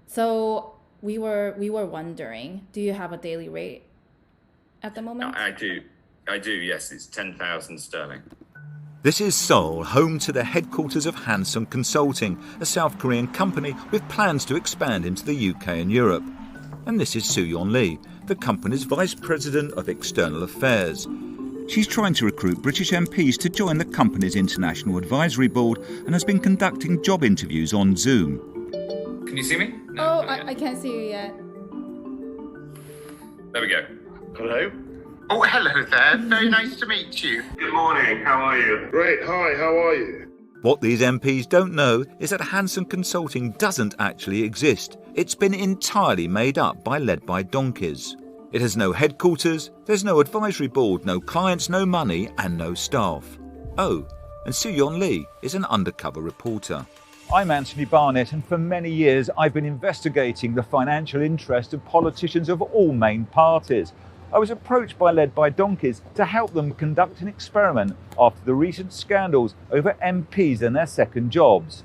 So we were wondering, do you have a daily rate at the moment? I do. I do, yes. It's 10,000 sterling. This is Seoul, home to the headquarters of Hanson Consulting, a South Korean company with plans to expand into the UK and Europe. And this is Soo-yeon Lee, the company's Vice President of External Affairs. She's trying to recruit British MPs to join the company's International Advisory Board and has been conducting job interviews on Zoom. Can you see me? Oh, not yet. I can't see you yet. There we go. Hello? Oh, hello there. Very nice to meet you. Good morning, how are you? Great, hi, how are you? What these MPs don't know is that Hanson Consulting doesn't actually exist. It's been entirely made up by led by donkeys. It has no headquarters, there's no advisory board, no clients, no money and no staff. Oh, and Soo-yeon Lee is an undercover reporter. I'm Anthony Barnett, and for many years I've been investigating the financial interest of politicians of all main parties. I was approached by Led by Donkeys to help them conduct an experiment after the recent scandals over MPs and their second jobs.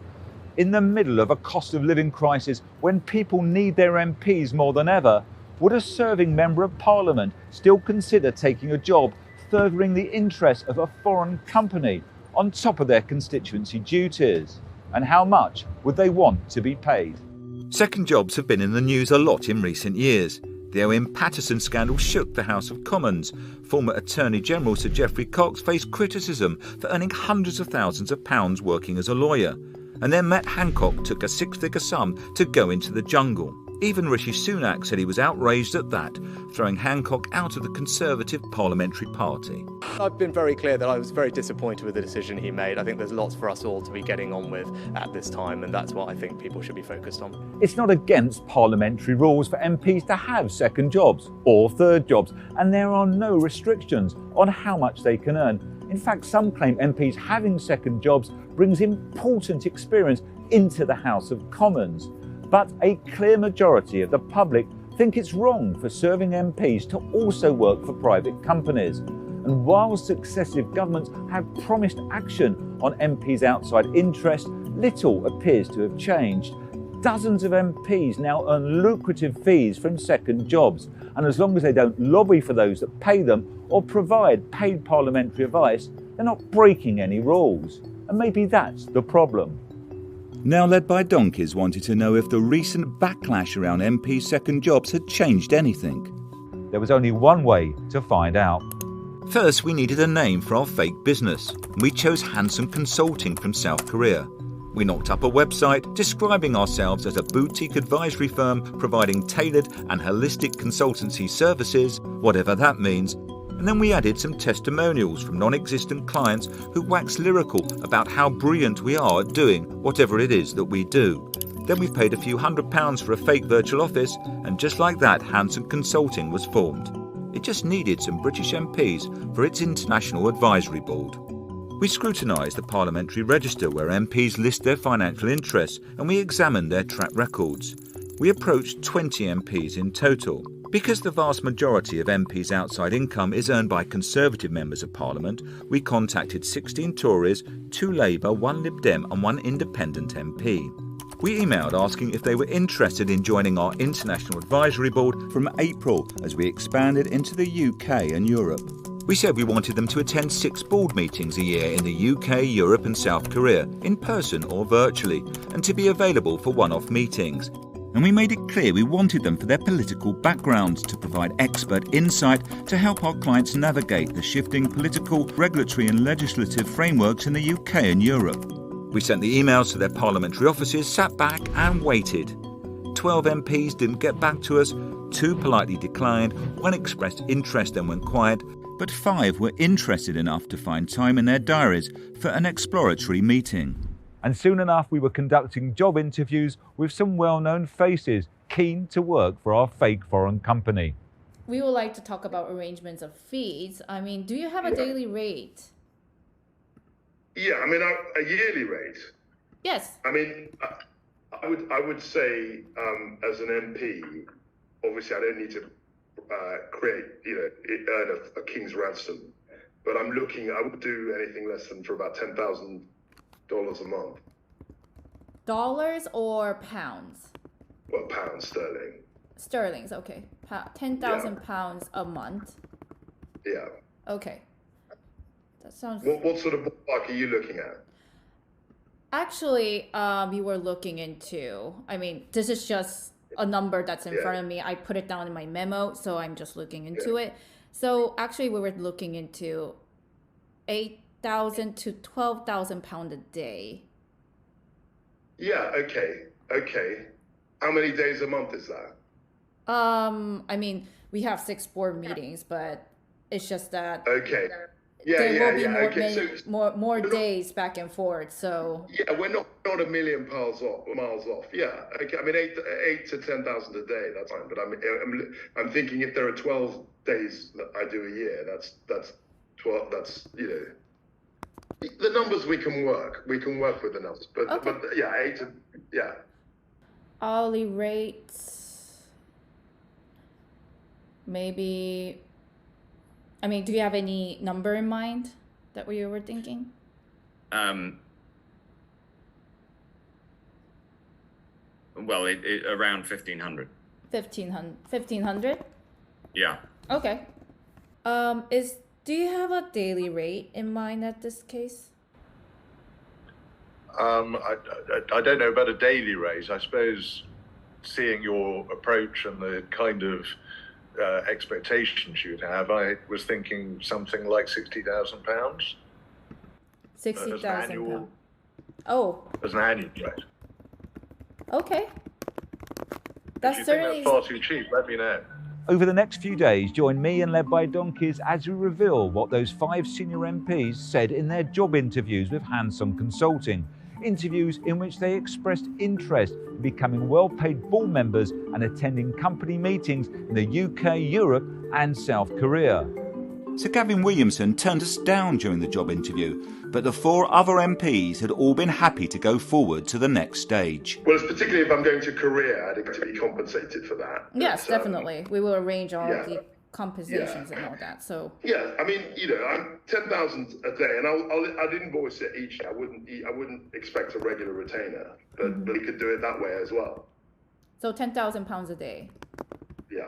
In the middle of a cost of living crisis, when people need their MPs more than ever, would a serving Member of Parliament still consider taking a job furthering the interests of a foreign company on top of their constituency duties? And how much would they want to be paid? Second jobs have been in the news a lot in recent years. The Owen Paterson scandal shook the House of Commons. Former Attorney General Sir Geoffrey Cox faced criticism for earning hundreds of thousands of pounds working as a lawyer. And then Matt Hancock took a six-figure sum to go into the jungle. Even Rishi Sunak said he was outraged at that, throwing Hancock out of the Conservative Parliamentary Party. I've been very clear that I was very disappointed with the decision he made. I think there's lots for us all to be getting on with at this time, and that's what I think people should be focused on. It's not against parliamentary rules for MPs to have second jobs or third jobs, and there are no restrictions on how much they can earn. In fact, some claim MPs having second jobs brings important experience into the House of Commons. But a clear majority of the public think it's wrong for serving MPs to also work for private companies. And while successive governments have promised action on MPs' outside interest, little appears to have changed. Dozens of MPs now earn lucrative fees from second jobs, and as long as they don't lobby for those that pay them or provide paid parliamentary advice, they're not breaking any rules. And maybe that's the problem. Now Led by Donkeys wanted to know if the recent backlash around MP second jobs had changed anything. There was only one way to find out. First, we needed a name for our fake business. We chose Hanson Consulting from South Korea. We knocked up a website describing ourselves as a boutique advisory firm providing tailored and holistic consultancy services, whatever that means. And then we added some testimonials from non-existent clients who wax lyrical about how brilliant we are at doing whatever it is that we do. Then we paid a few £100 for a fake virtual office, and just like that, Hanson Consulting was formed. It just needed some British MPs for its International Advisory Board. We scrutinised the parliamentary register where MPs list their financial interests, and we examined their track records. We approached 20 MPs in total. Because the vast majority of MPs' outside income is earned by Conservative members of Parliament, we contacted 16 Tories, 2 Labour, 1 Lib Dem and 1 Independent MP. We emailed asking if they were interested in joining our International Advisory Board from April as we expanded into the UK and Europe. We said we wanted them to attend 6 board meetings a year in the UK, Europe and South Korea, in person or virtually, and to be available for one-off meetings. And we made it clear we wanted them for their political backgrounds to provide expert insight to help our clients navigate the shifting political, regulatory and legislative frameworks in the UK and Europe. We sent the emails to their parliamentary offices, sat back and waited. 12 MPs didn't get back to us, 2 politely declined, 1 expressed interest and went quiet, but 5 were interested enough to find time in their diaries for an exploratory meeting. And soon enough we were conducting job interviews with some well-known faces keen to work for our fake foreign company. We would like to talk about arrangements of fees. I mean, do you have a daily rate? Yeah, I mean, a yearly rate. Yes. I mean, I would say as an MP, obviously I don't need to earn a king's ransom, but I would do anything less than for about $10,000 a month. Dollars or pounds? Well, pounds sterling. Sterling's okay. 10,000 pounds a month. Yeah. Okay. That sounds. What sort of ballpark are you looking at? Actually, we were looking into. I mean, this is just a number that's in front of me. I put it down in my memo, so I'm just looking into it. So actually, we were looking into 8,000 to 12,000 pounds a day. Yeah. Okay. Okay. How many days a month is that? I mean, we have 6 board meetings, but it's just that Okay. Yeah, there will be more, okay. more days back and forth. So Yeah, we're not a million miles off. Yeah, okay. I mean, 8 to 10,000 a day. That's fine. But I'm thinking if there are 12 days that I do a year, that's 12. That's the numbers we can work. We can work with the numbers. But Okay. but yeah, 8 to yeah. hourly rates, maybe. I mean, do you have any number in mind that you were thinking? Well, it around 1,500. 1,500? Yeah. Okay. Do you have a daily rate in mind at this case? I don't know about a daily rate. I suppose seeing your approach and the kind of expectations you'd have, I was thinking something like £60,000. 60,000 annual- pounds. Oh, As an annual rate. okay. If That's you certainly. think that's far too cheap, let me know. Over the next few days, join me and Led by Donkeys as we reveal what those 5 senior MPs said in their job interviews with Hanson Consulting. Interviews in which they expressed interest in becoming well-paid board members and attending company meetings in the UK, Europe and South Korea. Sir Gavin Williamson turned us down during the job interview, but the 4 other MPs had all been happy to go forward to the next stage. Well, it's particularly if I'm going to Korea, I'd like to be compensated for that. Yes, But, definitely. We will arrange all yeah. the compensations and all that. So Yeah, I mean, I'm 10,000 a day, and I'd invoice it each day. I wouldn't expect a regular retainer, but we could do it that way as well. so 10,000 pounds a day. Yeah.